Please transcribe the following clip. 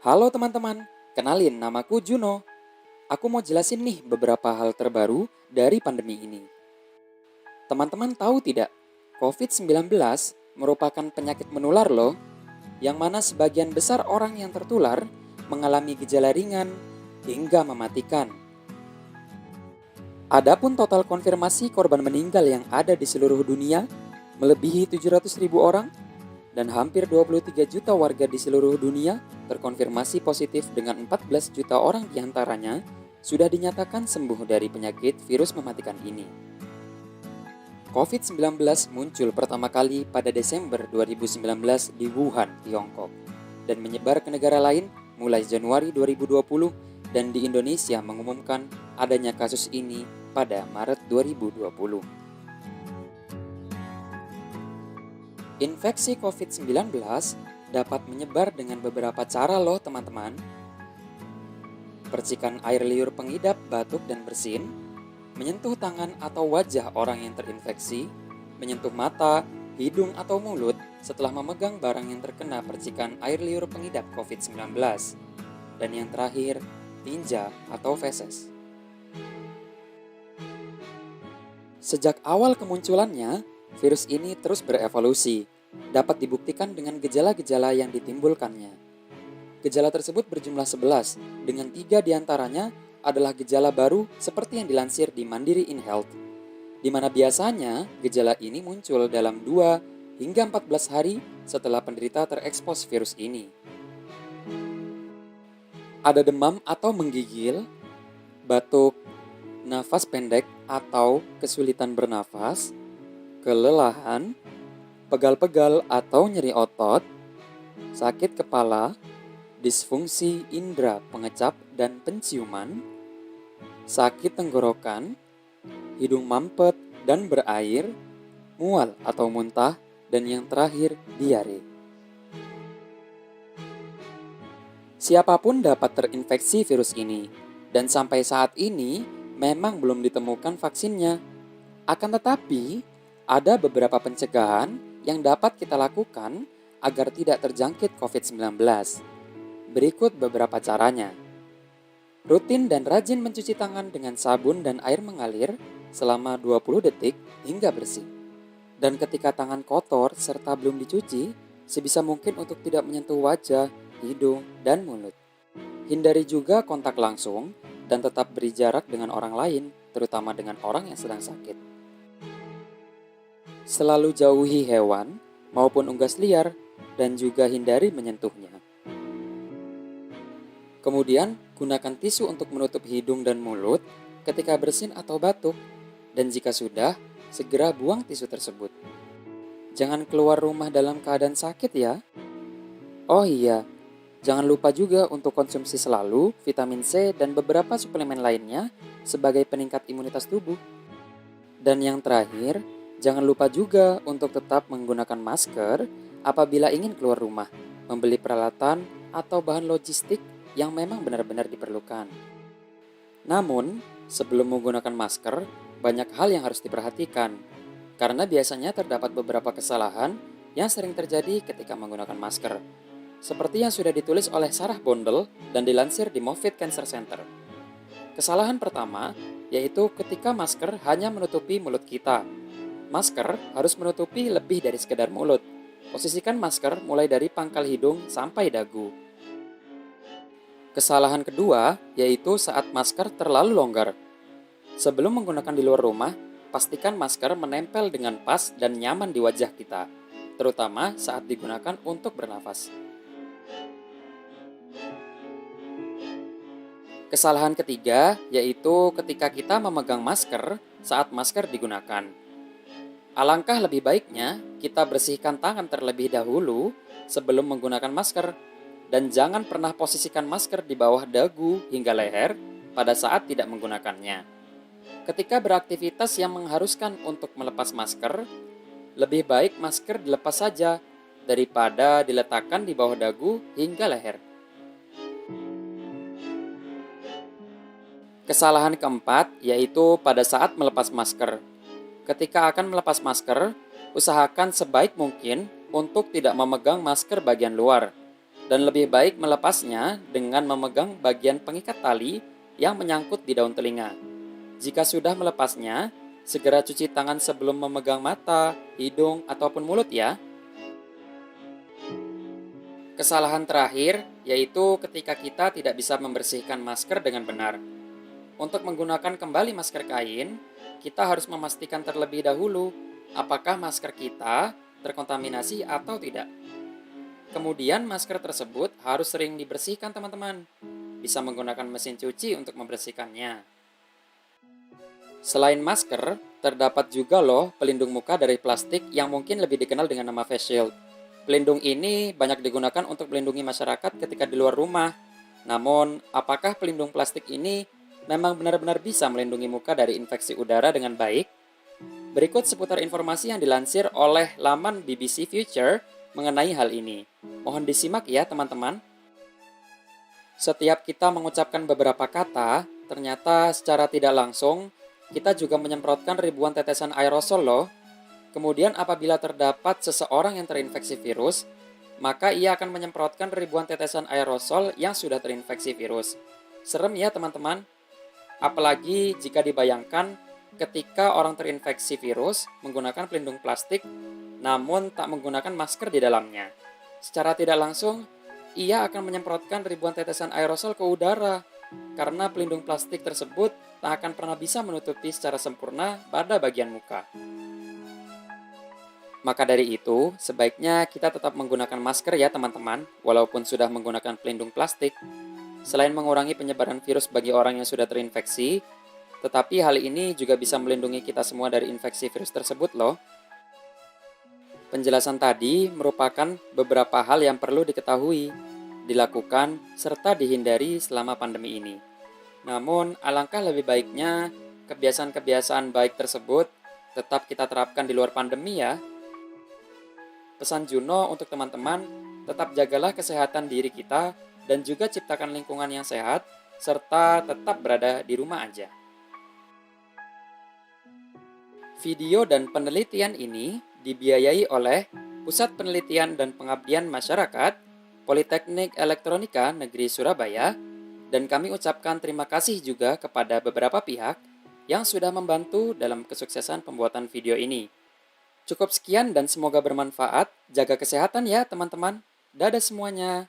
Halo teman-teman, kenalin namaku Juno. Aku mau jelasin nih beberapa hal terbaru dari pandemi ini. Teman-teman tahu tidak, COVID-19 merupakan penyakit menular loh, yang mana sebagian besar orang yang tertular mengalami gejala ringan hingga mematikan. Adapun total konfirmasi korban meninggal yang ada di seluruh dunia melebihi 700.000 orang dan hampir 23 juta warga di seluruh dunia terkonfirmasi positif dengan 14 juta orang diantaranya sudah dinyatakan sembuh dari penyakit virus mematikan ini. COVID-19 muncul pertama kali pada Desember 2019 di Wuhan, Tiongkok, dan menyebar ke negara lain mulai Januari 2020 dan di Indonesia mengumumkan adanya kasus ini pada Maret 2020. Infeksi COVID-19 dapat menyebar dengan beberapa cara loh teman-teman. Percikan air liur pengidap batuk dan bersin, menyentuh tangan atau wajah orang yang terinfeksi, menyentuh mata, hidung atau mulut setelah memegang barang yang terkena percikan air liur pengidap COVID-19. Dan yang terakhir, tinja atau feses. Sejak awal kemunculannya, virus ini terus berevolusi, dapat dibuktikan dengan gejala-gejala yang ditimbulkannya. Gejala tersebut berjumlah 11, dengan 3 diantaranya adalah gejala baru seperti yang dilansir di Mandiri InHealth, di mana biasanya gejala ini muncul dalam 2 hingga 14 hari setelah penderita terekspos virus ini. Ada demam atau menggigil, batuk, nafas pendek atau kesulitan bernafas, kelelahan, pegal-pegal atau nyeri otot, sakit kepala, disfungsi indera pengecap dan penciuman, sakit tenggorokan, hidung mampet dan berair, mual atau muntah, dan yang terakhir diare. Siapapun dapat terinfeksi virus ini, dan sampai saat ini memang belum ditemukan vaksinnya. Akan tetapi, ada beberapa pencegahan yang dapat kita lakukan agar tidak terjangkit COVID-19. Berikut beberapa caranya. Rutin dan rajin mencuci tangan dengan sabun dan air mengalir selama 20 detik hingga bersih. Dan ketika tangan kotor serta belum dicuci, sebisa mungkin untuk tidak menyentuh wajah, hidung, dan mulut. Hindari juga kontak langsung dan tetap beri jarak dengan orang lain, terutama dengan orang yang sedang sakit. Selalu jauhi hewan maupun unggas liar dan juga hindari menyentuhnya. Kemudian, gunakan tisu untuk menutup hidung dan mulut ketika bersin atau batuk, dan jika sudah, segera buang tisu tersebut. Jangan keluar rumah dalam keadaan sakit ya. Oh iya, jangan lupa juga untuk konsumsi selalu vitamin C dan beberapa suplemen lainnya sebagai peningkat imunitas tubuh. Dan yang terakhir, jangan lupa juga untuk tetap menggunakan masker apabila ingin keluar rumah, membeli peralatan atau bahan logistik yang memang benar-benar diperlukan. Namun, sebelum menggunakan masker, banyak hal yang harus diperhatikan, karena biasanya terdapat beberapa kesalahan yang sering terjadi ketika menggunakan masker. Seperti yang sudah ditulis oleh Sarah Bondel dan dilansir di Moffitt Cancer Center. Kesalahan pertama, yaitu ketika masker hanya menutupi mulut kita. Masker harus menutupi lebih dari sekedar mulut. Posisikan masker mulai dari pangkal hidung sampai dagu. Kesalahan kedua, yaitu saat masker terlalu longgar. Sebelum menggunakan di luar rumah, pastikan masker menempel dengan pas dan nyaman di wajah kita, terutama saat digunakan untuk bernafas. Kesalahan ketiga, yaitu ketika kita memegang masker saat masker digunakan. Alangkah lebih baiknya kita bersihkan tangan terlebih dahulu sebelum menggunakan masker, dan jangan pernah posisikan masker di bawah dagu hingga leher pada saat tidak menggunakannya. Ketika beraktivitas yang mengharuskan untuk melepas masker, lebih baik masker dilepas saja daripada diletakkan di bawah dagu hingga leher. Kesalahan keempat yaitu pada saat melepas masker. Ketika akan melepas masker, usahakan sebaik mungkin untuk tidak memegang masker bagian luar. Dan lebih baik melepasnya dengan memegang bagian pengikat tali yang menyangkut di daun telinga. Jika sudah melepasnya, segera cuci tangan sebelum memegang mata, hidung, ataupun mulut ya. Kesalahan terakhir yaitu ketika kita tidak bisa membersihkan masker dengan benar. Untuk menggunakan kembali masker kain, kita harus memastikan terlebih dahulu apakah masker kita terkontaminasi atau tidak. Kemudian masker tersebut harus sering dibersihkan teman-teman. Bisa menggunakan mesin cuci untuk membersihkannya. Selain masker, terdapat juga loh pelindung muka dari plastik yang mungkin lebih dikenal dengan nama face shield. Pelindung ini banyak digunakan untuk melindungi masyarakat ketika di luar rumah. Namun, apakah pelindung plastik ini memang benar-benar bisa melindungi muka dari infeksi udara dengan baik? Berikut seputar informasi yang dilansir oleh laman BBC Future mengenai hal ini. Mohon disimak ya teman-teman. Setiap kita mengucapkan beberapa kata, ternyata secara tidak langsung, kita juga menyemprotkan ribuan tetesan aerosol loh. Kemudian apabila terdapat seseorang yang terinfeksi virus, maka ia akan menyemprotkan ribuan tetesan aerosol yang sudah terinfeksi virus. Serem ya teman-teman. Apalagi jika dibayangkan ketika orang terinfeksi virus menggunakan pelindung plastik, namun tak menggunakan masker di dalamnya. Secara tidak langsung, ia akan menyemprotkan ribuan tetesan aerosol ke udara, karena pelindung plastik tersebut tak akan pernah bisa menutupi secara sempurna pada bagian muka. Maka dari itu, sebaiknya kita tetap menggunakan masker ya teman-teman, walaupun sudah menggunakan pelindung plastik. Selain mengurangi penyebaran virus bagi orang yang sudah terinfeksi, tetapi hal ini juga bisa melindungi kita semua dari infeksi virus tersebut loh. Penjelasan tadi merupakan beberapa hal yang perlu diketahui, dilakukan, serta dihindari selama pandemi ini. Namun, alangkah lebih baiknya kebiasaan-kebiasaan baik tersebut tetap kita terapkan di luar pandemi ya. Pesan Juno untuk teman-teman, tetap jagalah kesehatan diri kita dan juga ciptakan lingkungan yang sehat, serta tetap berada di rumah aja. Video dan penelitian ini dibiayai oleh Pusat Penelitian dan Pengabdian Masyarakat, Politeknik Elektronika Negeri Surabaya, dan kami ucapkan terima kasih juga kepada beberapa pihak yang sudah membantu dalam kesuksesan pembuatan video ini. Cukup sekian dan semoga bermanfaat. Jaga kesehatan ya teman-teman. Dadah semuanya.